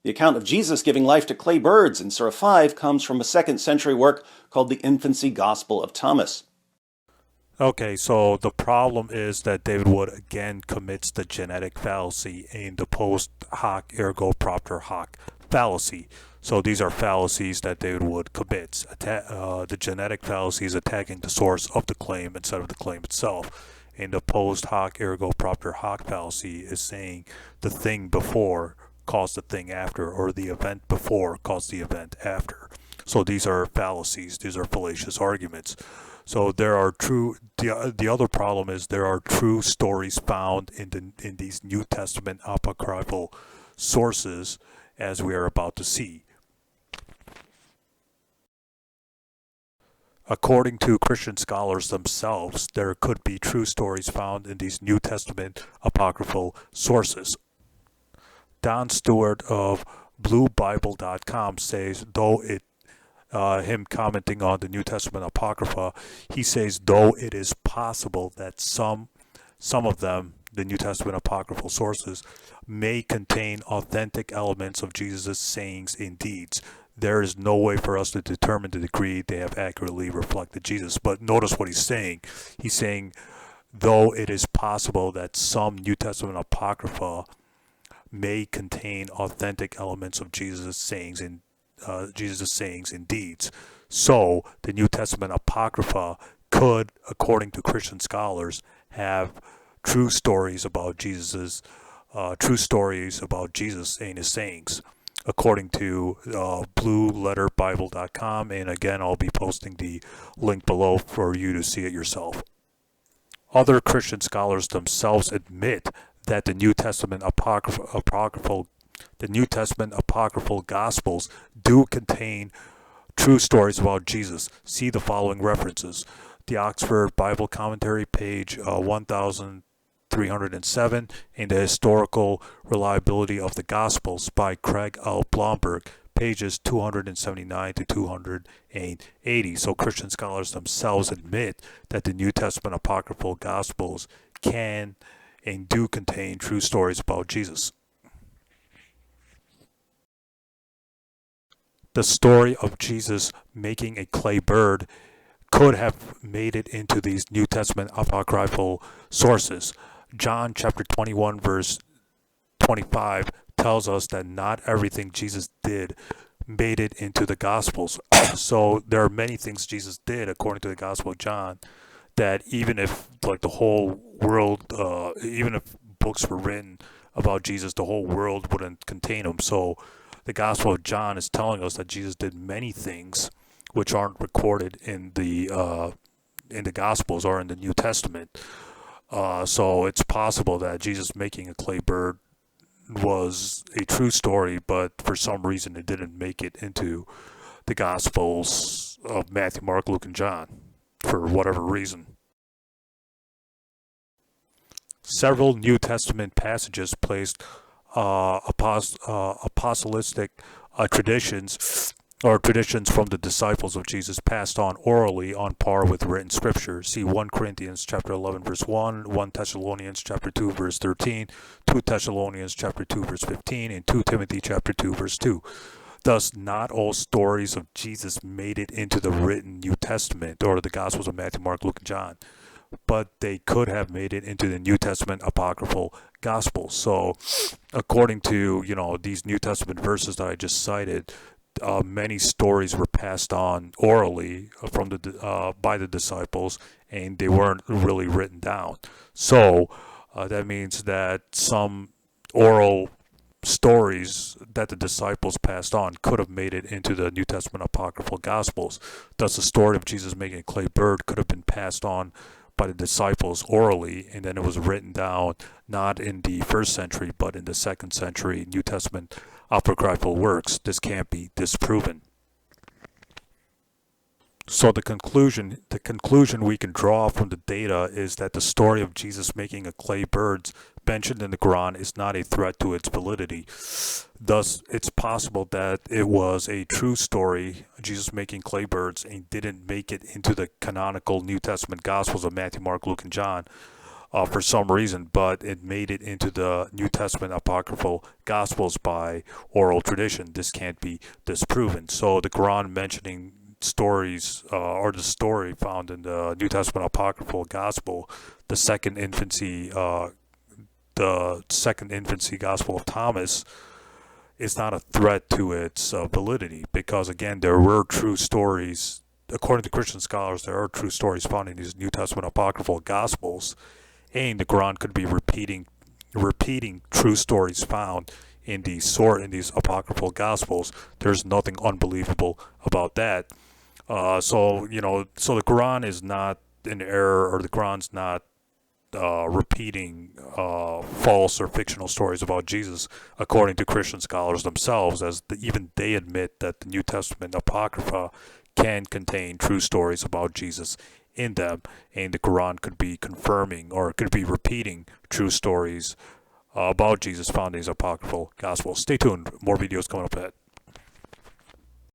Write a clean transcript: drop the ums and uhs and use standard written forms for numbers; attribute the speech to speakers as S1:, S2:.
S1: The account of Jesus giving life to clay birds in Surah 5 comes from a 2nd century work called the Infancy Gospel of Thomas.
S2: Okay, so the problem is that David Wood again commits the genetic fallacy in the post hoc ergo propter hoc fallacy. So these are fallacies that David Wood commits. The genetic fallacy is attacking the source of the claim instead of the claim itself. And the post hoc ergo propter hoc fallacy is saying the thing before caused the thing after, or the event before caused the event after. So these are fallacies. These are fallacious arguments. So there are the other problem is there are true stories found in these New Testament apocryphal sources, as we are about to see. According to Christian scholars themselves, there could be true stories found in these New Testament apocryphal sources. Don Stewart of BlueBible.com says, him commenting on the New Testament Apocrypha, he says, though it is possible that some of them, the New Testament apocryphal sources, may contain authentic elements of Jesus' sayings and deeds, there is no way for us to determine the degree they have accurately reflected Jesus. But notice what he's saying. He's saying, though it is possible that some New Testament Apocrypha may contain authentic elements of Jesus' sayings and deeds. So the New Testament Apocrypha could, according to Christian scholars, have true stories about Jesus and his sayings, according to BlueLetterBible.com. And again, I'll be posting the link below for you to see it yourself. Other Christian scholars themselves admit that the New Testament apocryphal Gospels do contain true stories about Jesus. See the following references: the Oxford Bible Commentary, page 1307, and the Historical Reliability of the Gospels by Craig L. Blomberg, pages 279 to 280. So Christian scholars themselves admit that the New Testament apocryphal Gospels can and do contain true stories about Jesus. The story of Jesus making a clay bird could have made it into these New Testament apocryphal sources. John chapter 21 verse 25 tells us that not everything Jesus did made it into the Gospels. So there are many things Jesus did according to the Gospel of John that even if like the whole world, even if books were written about Jesus, the whole world wouldn't contain them. So the Gospel of John is telling us that Jesus did many things which aren't recorded in the Gospels or in the New Testament. So it's possible that Jesus making a clay bird was a true story, but for some reason it didn't make it into the Gospels of Matthew, Mark, Luke, and John, for whatever reason. Several New Testament passages placed apostolic traditions or traditions from the disciples of Jesus passed on orally on par with written scripture. See 1 Corinthians chapter 11 verse 1, 1 Thessalonians chapter 2 verse 13, 2 Thessalonians chapter 2 verse 15, and 2 Timothy chapter 2 verse 2. Thus, not all stories of Jesus made it into the written New Testament or the Gospels of Matthew, Mark, Luke, and John, but they could have made it into the New Testament apocryphal Gospels. So, according to these New Testament verses that I just cited, many stories were passed on orally from by the disciples, and they weren't really written down. So that means that some oral stories that the disciples passed on could have made it into the New Testament apocryphal Gospels. Thus, the story of Jesus making a clay bird could have been passed on by the disciples orally, and then it was written down not in the 1st century but in the 2nd century New Testament apocryphal works. This can't be disproven. So the conclusion we can draw from the data is that the story of Jesus making a clay bird mentioned in the Quran is not a threat to its validity. Thus, it's possible that it was a true story, Jesus making clay birds, and didn't make it into the canonical New Testament Gospels of Matthew, Mark, Luke, and John. for some reason, but it made it into the New Testament apocryphal Gospels by oral tradition. This can't be disproven. So the Quran mentioning stories, or the story found in the New Testament apocryphal Gospel, the second infancy Gospel of Thomas, is not a threat to its validity, because again, there were true stories. According to Christian scholars, there are true stories found in these New Testament apocryphal Gospels, and the Quran could be repeating true stories found in these apocryphal Gospels. There's nothing unbelievable about that. So the Quran is not in error, or the Quran's not repeating false or fictional stories about Jesus, according to Christian scholars themselves, as even they admit that the New Testament Apocrypha can contain true stories about Jesus in them, and the Quran could be confirming or could be repeating true stories about Jesus found in these apocryphal Gospels. Stay tuned, more videos coming up ahead.